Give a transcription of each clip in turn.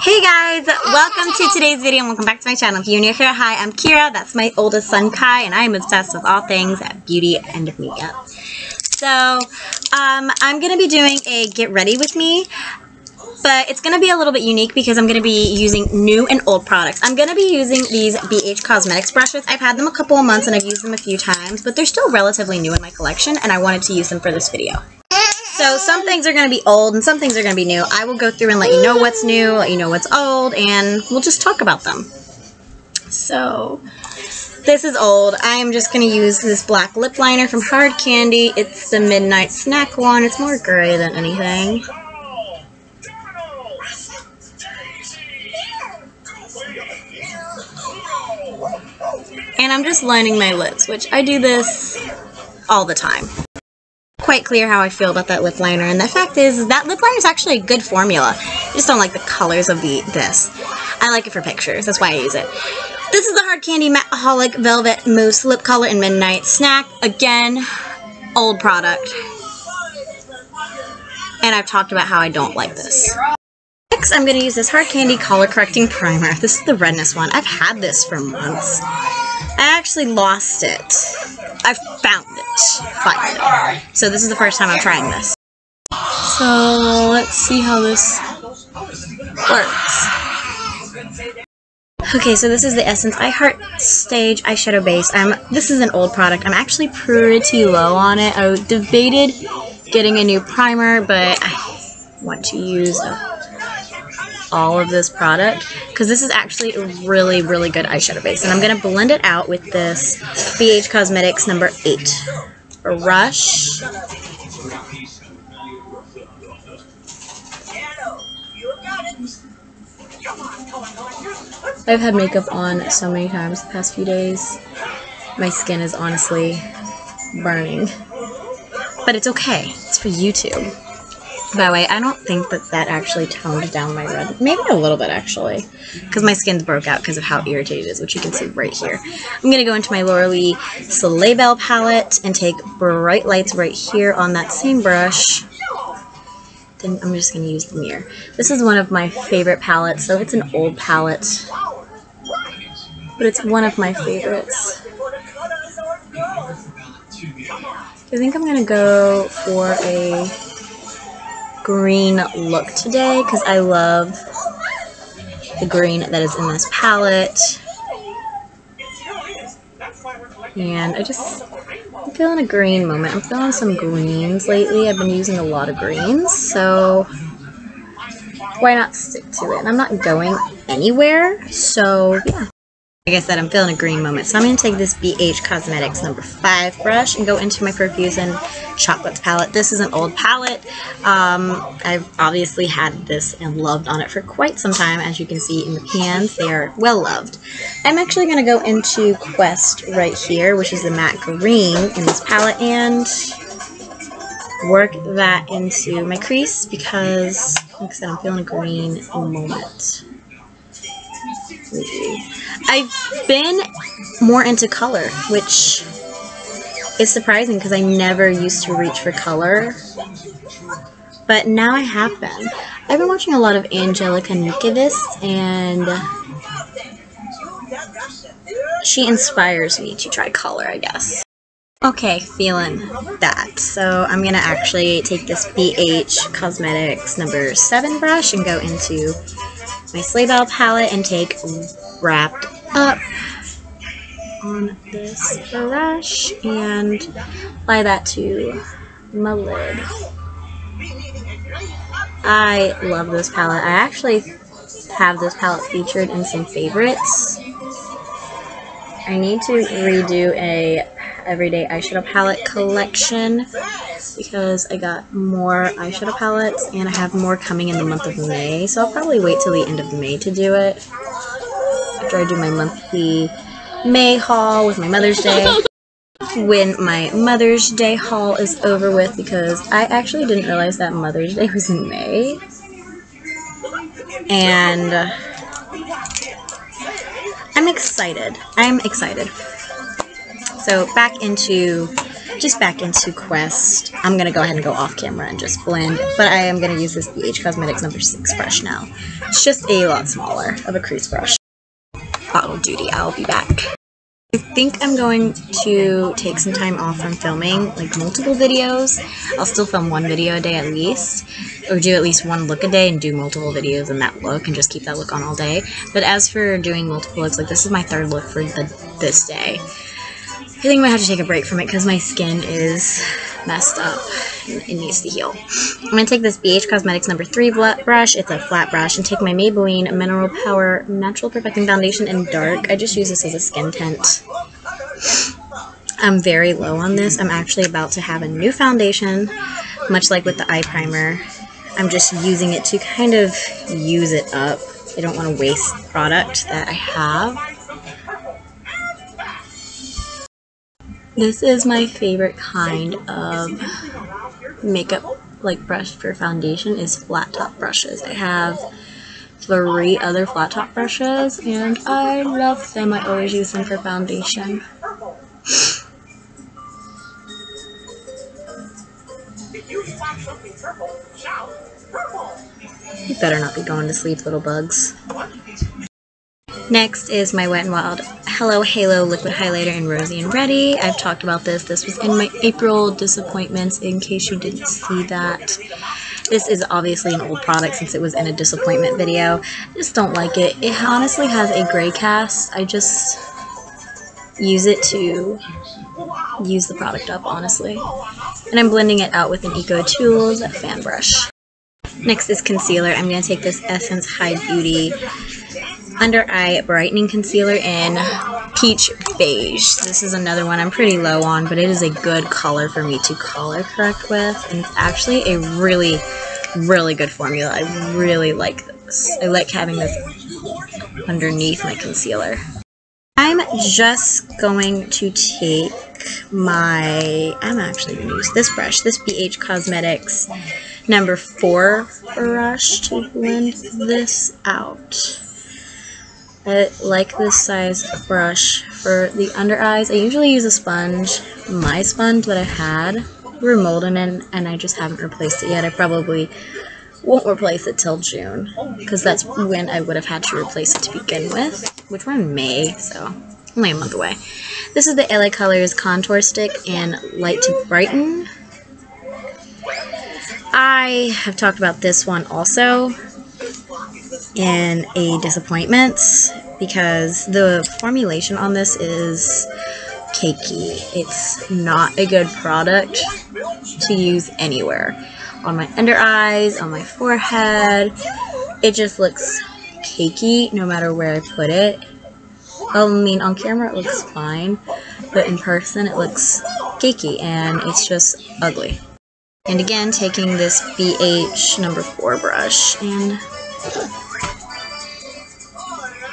Hey guys, welcome to today's video and welcome back to my channel. If you're new here, hi, I'm Kira, that's my oldest son Kai, and I am obsessed with all things beauty and makeup. So, I'm going to be doing a get ready with me, but it's going to be a little bit unique because I'm going to be using new and old products. I'm going to be using these BH Cosmetics brushes. I've had them a couple of months and I've used them a few times, but they're still relatively new in my collection and I wanted to use them for this video. So some things are going to be old and some things are going to be new. I will go through and let you know what's new, let you know what's old, and we'll just talk about them. So this is old. I am just going to use this black lip liner from Hard Candy. It's the Midnight Snack one. It's more gray than anything. And I'm just lining my lips, which I do this all the time. Quite clear how I feel about that lip liner, and the fact is that lip liner is actually a good formula. I just don't like the colors of this. I like it for pictures, that's why I use it. This is the Hard Candy Matteholic Velvet Mousse Lip Color in Midnight Snack. Again, old product. And I've talked about how I don't like this. Next, I'm going to use this Hard Candy Color Correcting Primer. This is the redness one. I've had this for months. I actually lost it. I found it, finally. So this is the first time I'm trying this. So let's see how this works. Okay, so this is the Essence I Heart Stage Eyeshadow Base. This is an old product. I'm actually pretty low on it. I debated getting a new primer, but I want to use all of this product because this is actually a really, really good eyeshadow base. And I'm going to blend it out with this BH Cosmetics number 8 brush. I've had makeup on so many times the past few days. My skin is honestly burning. But it's okay. It's for YouTube. By the way, I don't think that actually toned down my red. Maybe a little bit, actually. Because my skin's broke out because of how irritated it is, which you can see right here. I'm going to go into my Laura Lee Soleil Belle palette and take Bright Lights right here on that same brush. Then I'm just going to use the mirror. This is one of my favorite palettes, so it's an old palette. But it's one of my favorites. I think I'm going to go for a green look today because I love the green that is in this palette, and I'm feeling a green moment. I'm feeling some greens lately. I've been using a lot of greens, so why not stick to it? And I'm not going anywhere, so yeah. Like I said, I'm feeling a green moment, so I'm going to take this BH Cosmetics number 5 brush and go into my Profusion Chocolates palette. This is an old palette. I've obviously had this and loved on it for quite some time. As you can see in the pans, they are well loved. I'm actually going to go into Quest right here, which is the matte green in this palette, and work that into my crease because, like I said, I'm feeling a green moment. I've been more into color, which is surprising because I never used to reach for color, but now I have been. I've been watching a lot of Angelica Nikitas, and she inspires me to try color, I guess. Okay, feeling that. So I'm going to actually take this BH Cosmetics number 7 brush and go into my Soleil Belle palette and take Wrapped Up on this brush and apply that to my lid. I love this palette. I actually have this palette featured in some favorites. I need to redo a everyday eyeshadow palette collection because I got more eyeshadow palettes and I have more coming in the month of May, so I'll probably wait till the end of May to do it after I do my monthly May haul with my Mother's Day. When my Mother's Day haul is over with, because I actually didn't realize that Mother's Day was in May, and I'm excited. So back into just back into Quest. I'm going to go ahead and go off camera and just blend, but I am going to use this BH Cosmetics number 6 brush now. It's just a lot smaller of a crease brush. Bottle duty, I'll be back. I think I'm going to take some time off from filming like multiple videos. I'll still film one video a day at least, or do at least one look a day and do multiple videos in that look and just keep that look on all day. But as for doing multiple looks, like this is my 3rd look for this day. I think I might have to take a break from it because my skin is messed up and it needs to heal. I'm going to take this BH Cosmetics number 3 brush. It's a flat brush, and take my Maybelline Mineral Power Natural Perfecting Foundation in dark. I just use this as a skin tint. I'm very low on this. I'm actually about to have a new foundation, much like with the eye primer. I'm just using it to kind of use it up. I don't want to waste product that I have. This is my favorite kind of makeup like brush for foundation is flat top brushes. I have 3 other flat top brushes and I love them. I always use them for foundation. You better not be going to sleep, little bugs. Next is my Wet n Wild Hello Halo Liquid Highlighter in Rosy and Ready. I've talked about this. This was in my April disappointments, in case you didn't see that. This is obviously an old product since it was in a disappointment video. I just don't like it. It honestly has a gray cast. I just use it to use the product up, honestly. And I'm blending it out with an Eco Tools fan brush. Next is concealer. I'm going to take this Essence High Beauty Under Eye Brightening Concealer in Peach Beige. This is another one I'm pretty low on, but it is a good color for me to color correct with. And it's actually a really, really good formula. I really like this. I like having this underneath my concealer. I'm just going to take I'm actually going to use this brush, this BH Cosmetics number 4 brush to blend this out. I like this size brush for the under eyes. I usually use a sponge. My sponge that I had were molding in and I just haven't replaced it yet. I probably won't replace it till June because that's when I would have had to replace it to begin with, which we're in May, so only a month away. This is the LA Colors Contour Stick in Light to Brighten. I have talked about this one also in a disappointments because the formulation on this is cakey. It's not a good product to use anywhere. On my under eyes, on my forehead, it just looks cakey no matter where I put it. I mean, on camera it looks fine, but in person it looks cakey and it's just ugly. And again, taking this BH number 4 brush and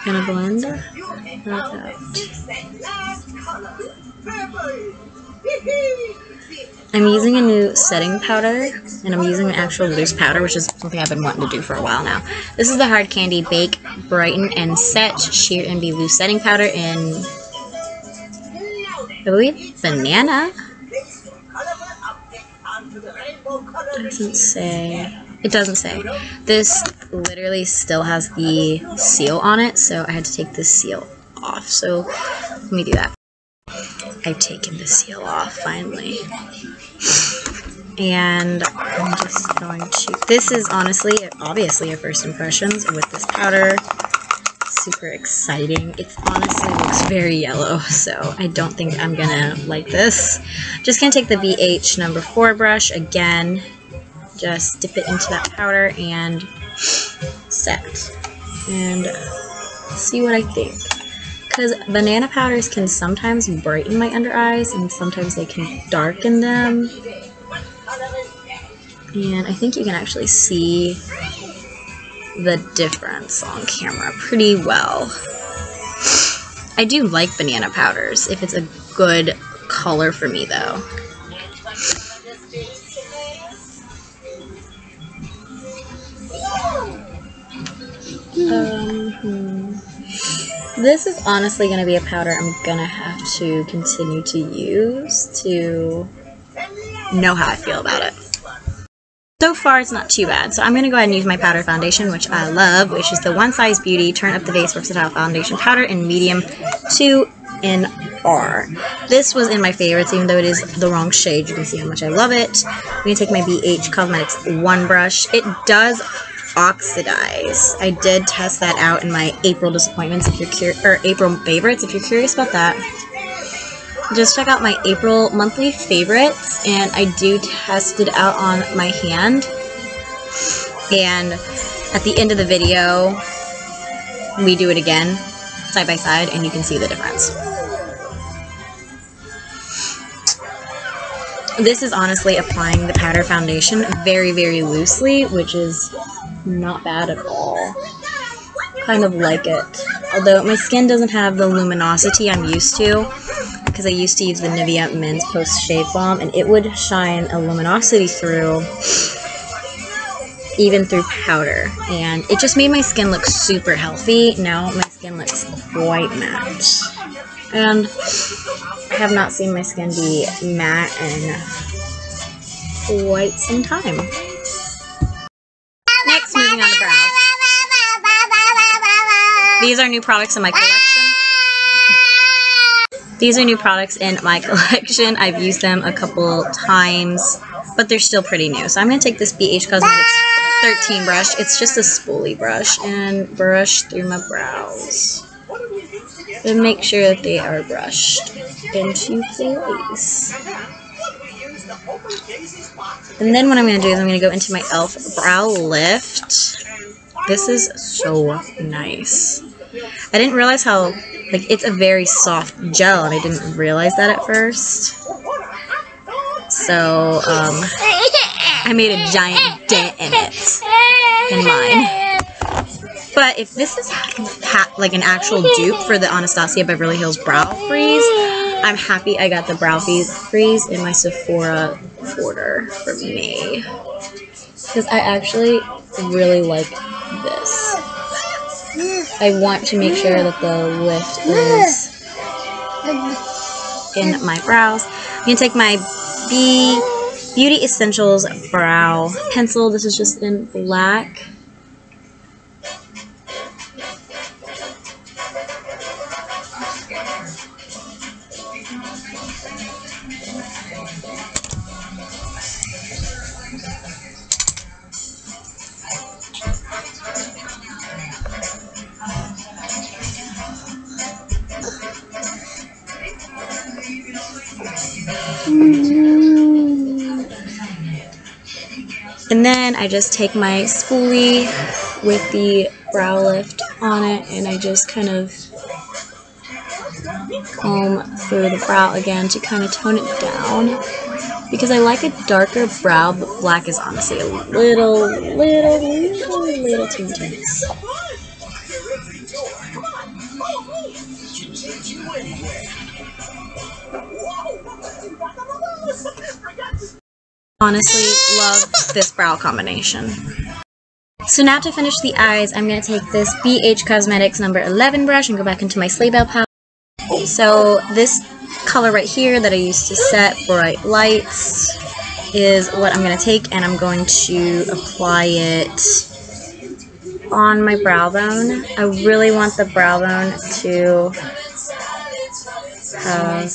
gonna blend that out. I'm using a new setting powder, and I'm using an actual loose powder, which is something I've been wanting to do for a while now. This is the Hard Candy Bake, Brighten, and Set Sheer and Be Loose Setting Powder in, I believe, Banana. Doesn't say. It doesn't say. This literally still has the seal on it, so I had to take this seal off. So let me do that. I've taken the seal off finally. And I'm just going to, this is honestly, obviously a first impressions with this powder. Super exciting. It honestly looks very yellow, so I don't think I'm gonna like this. Just gonna take the BH number 4 brush again, just dip it into that powder and set. And see what I think. Because banana powders can sometimes brighten my under eyes and sometimes they can darken them. And I think you can actually see the difference on camera pretty well. I do like banana powders if it's a good color for me though. This is honestly going to be a powder I'm going to have to continue to use to know how I feel about it. So far, it's not too bad. So I'm going to go ahead and use my powder foundation, which I love, which is the One Size Beauty Turn Up the Base Versatile Foundation Powder in medium 2NR. This was in my favorites, even though it is the wrong shade. You can see how much I love it. I'm going to take my BH Cosmetics One Brush. It does oxidize. I did test that out in my April disappointments, if you're or April favorites, if you're curious about that. Just check out my April monthly favorites, and I do test it out on my hand. And at the end of the video, we do it again, side by side, and you can see the difference. This is honestly applying the powder foundation very, very loosely, which is not bad at all. Kind of like it. Although my skin doesn't have the luminosity I'm used to, because I used to use the Nivea Men's Post Shave Balm, and it would shine a luminosity through, even through powder. And it just made my skin look super healthy. Now my skin looks quite matte. And I have not seen my skin be matte in quite some time. Next, moving on to brows. These are new products in my collection. I've used them a couple times, but they're still pretty new. So I'm going to take this BH Cosmetics 13 brush. It's just a spoolie brush, and brush through my brows. And make sure that they are brushed into place. And then what I'm going to do is I'm going to go into my e.l.f. Brow Lift. This is so nice. I didn't realize how, like, it's a very soft gel, and I didn't realize that at first. So, I made a giant dent in it, in mine. But if this is like an actual dupe for the Anastasia Beverly Hills Brow Freeze, I'm happy I got the Brow Freeze in my Sephora order for May. Because I actually really like this. I want to make sure that the lift is in my brows. I'm going to take my Beauty Essentials Brow Pencil. This is just in black. And then I just take my spoolie with the brow lift on it, and I just kind of comb through the brow again to kind of tone it down, because I like a darker brow, but black is honestly a little too intense. Honestly, love this brow combination. So now to finish the eyes, I'm going to take this BH Cosmetics number 11 brush and go back into my Sleigh Bell palette. So this color right here that I used to set bright lights is what I'm going to take, and I'm going to apply it on my brow bone. I really want the brow bone to have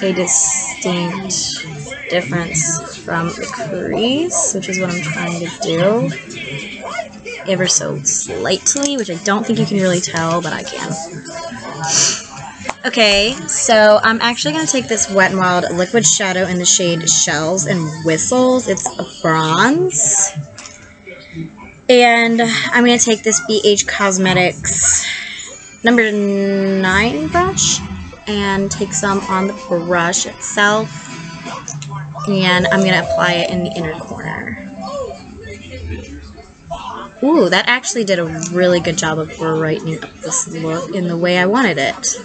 a distinct difference from the crease, which is what I'm trying to do, ever so slightly, which I don't think you can really tell, but I can. Okay, so I'm actually going to take this Wet n Wild liquid shadow in the shade Shells and Whistles. It's a bronze. And I'm going to take this BH Cosmetics number 9 brush and take some on the brush itself, and I'm going to apply it in the inner corner. Ooh, that actually did a really good job of brightening up this look in the way I wanted it.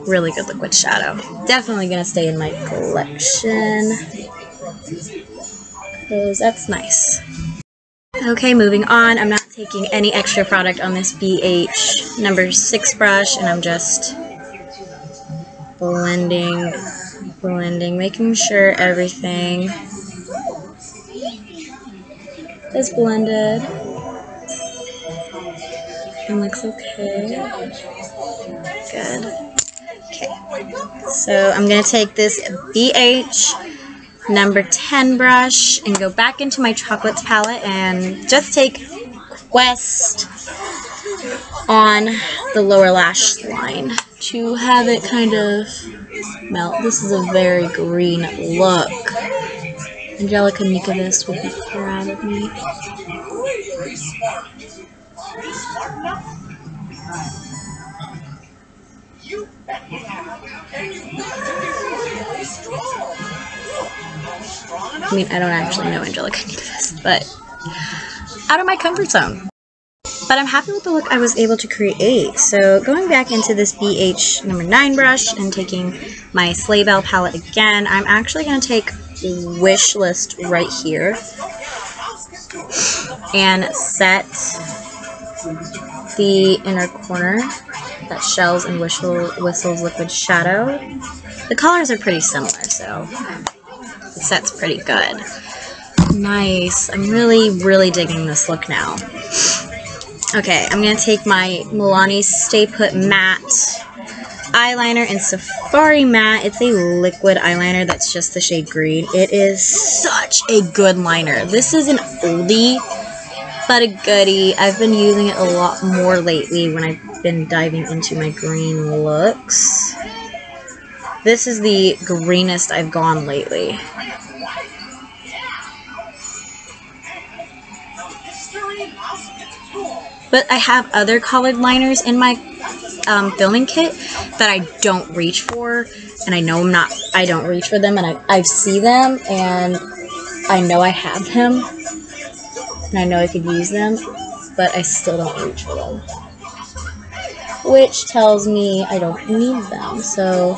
Really good liquid shadow. Definitely going to stay in my collection, because that's nice. Okay, moving on. I'm not taking any extra product on this BH number 6 brush, and I'm just blending, making sure everything is blended and looks okay. Good. Okay, so I'm going to take this BH number 10 brush and go back into my chocolates palette and just take Quest on the lower lash line to have it kind of melt. This is a very green look. Angelica Mikavis would be proud of me. I mean, I don't actually know Angelica Mikavis, but out of my comfort zone. But I'm happy with the look I was able to create. So going back into this BH number 9 brush and taking my Sleigh Bell palette again, I'm actually going to take Wish List right here and set the inner corner, that Shells and Whistles Liquid Shadow. The colors are pretty similar, so it sets pretty good. Nice. I'm really digging this look now. Okay, I'm going to take my Milani Stay Put Matte eyeliner in Safari Matte. It's a liquid eyeliner that's just the shade green. It is such a good liner. This is an oldie, but a goodie. I've been using it a lot more lately when I've been diving into my green looks. This is the greenest I've gone lately. But I have other colored liners in my filming kit that I don't reach for, and I know I don't reach for them, and I see them, and I know I have them, and I know I could use them, but I still don't reach for them. Which tells me I don't need them, so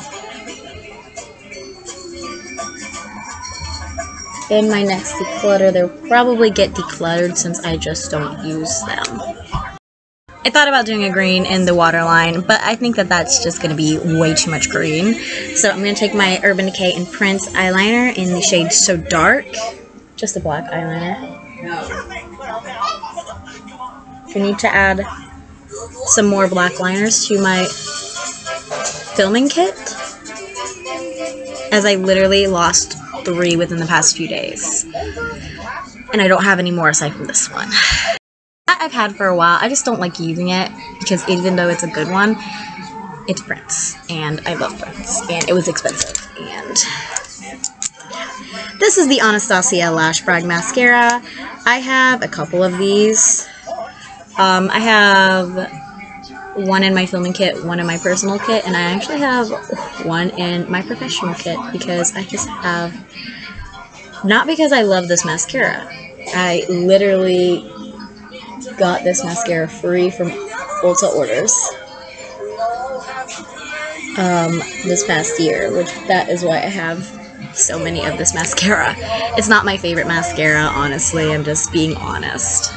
in my next declutter, they'll probably get decluttered since I just don't use them. I thought about doing a green in the waterline, but I think that that's just going to be way too much green. So I'm going to take my Urban Decay and Prince eyeliner in the shade So Dark. Just a black eyeliner. I need to add some more black liners to my filming kit, as I literally lost 3 within the past few days. And I don't have any more aside from this one. I've had for a while. I just don't like using it because even though it's a good one, it's Prince, and I love Prince, and it was expensive. And this is the Anastasia Lash Brag Mascara. I have a couple of these. I have one in my filming kit, one in my personal kit, and I actually have one in my professional kit because I just have, not because I love this mascara. I literally got this mascara free from Ulta Orders this past year, which that is why I have so many of this mascara. It's not my favorite mascara, honestly. I'm just being honest.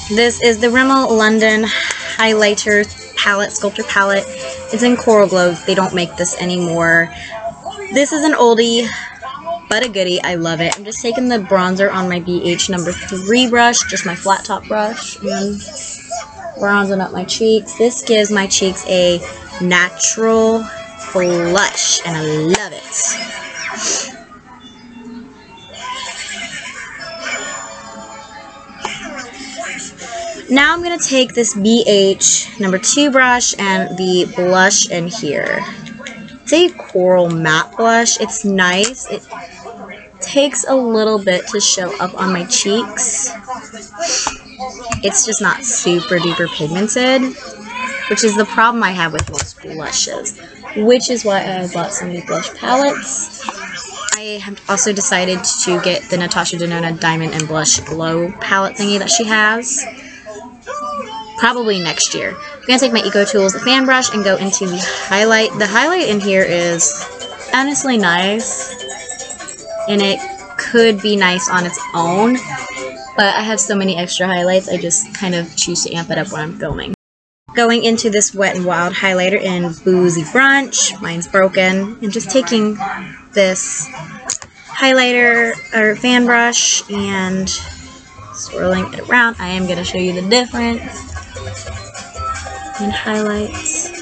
This is the Rimmel London Highlighter Palette, Sculptor Palette. It's in Coral Glow. They don't make this anymore. This is an oldie, but a goodie. I love it. I'm just taking the bronzer on my BH number 3 brush, just my flat top brush, and bronzing up my cheeks. This gives my cheeks a natural blush, and I love it. Now I'm going to take this BH number 2 brush and the blush in here. It's a coral matte blush. It's nice. It takes a little bit to show up on my cheeks. It's just not super duper pigmented, which is the problem I have with most blushes, which is why I bought some new blush palettes. I have also decided to get the Natasha Denona Diamond and Blush Glow palette thingy that she has. Probably next year. I'm going to take my Eco Tools fan brush and go into the highlight. The highlight in here is honestly nice, and it could be nice on its own, but I have so many extra highlights, I just kind of choose to amp it up when I'm filming. Going into this Wet n Wild highlighter in Boozy Brunch, mine's broken, and just taking this highlighter or fan brush and swirling it around. I am going to show you the difference in highlights.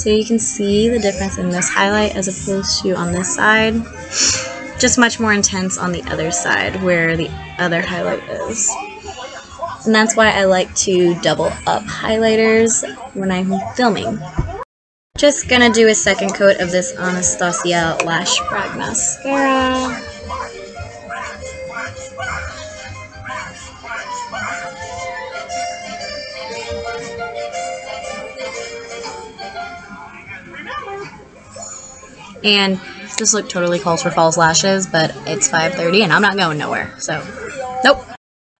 So you can see the difference in this highlight as opposed to on this side. Just much more intense on the other side where the other highlight is. And that's why I like to double up highlighters when I'm filming. Just gonna do a second coat of this Anastasia Lash Frag Mascara. And this look totally calls for false lashes, but it's 5:30 and I'm not going nowhere, so nope.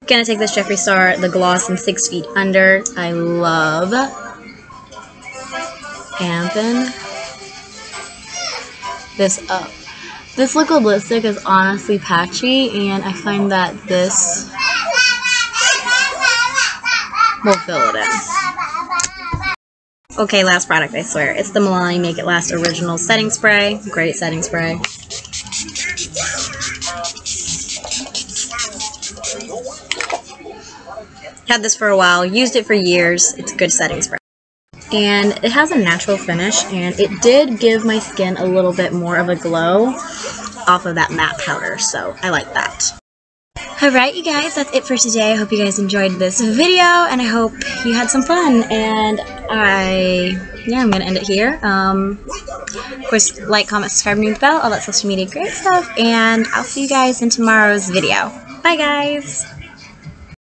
Gonna take this Jeffree Star, the gloss in 6 Feet Under. I love amping this up. This liquid lipstick is honestly patchy, and I find that this will fill it in. Okay, last product, I swear. It's the Milani Make It Last Original Setting Spray. Great setting spray. Had this for a while, used it for years. It's a good setting spray. And it has a natural finish, and it did give my skin a little bit more of a glow off of that matte powder, so I like that. Alright, you guys, that's it for today. I hope you guys enjoyed this video, and I hope you had some fun, and I'm gonna end it here. Of course, like, comment, subscribe, ring the bell, all that social media great stuff, and I'll see you guys in tomorrow's video. Bye, guys!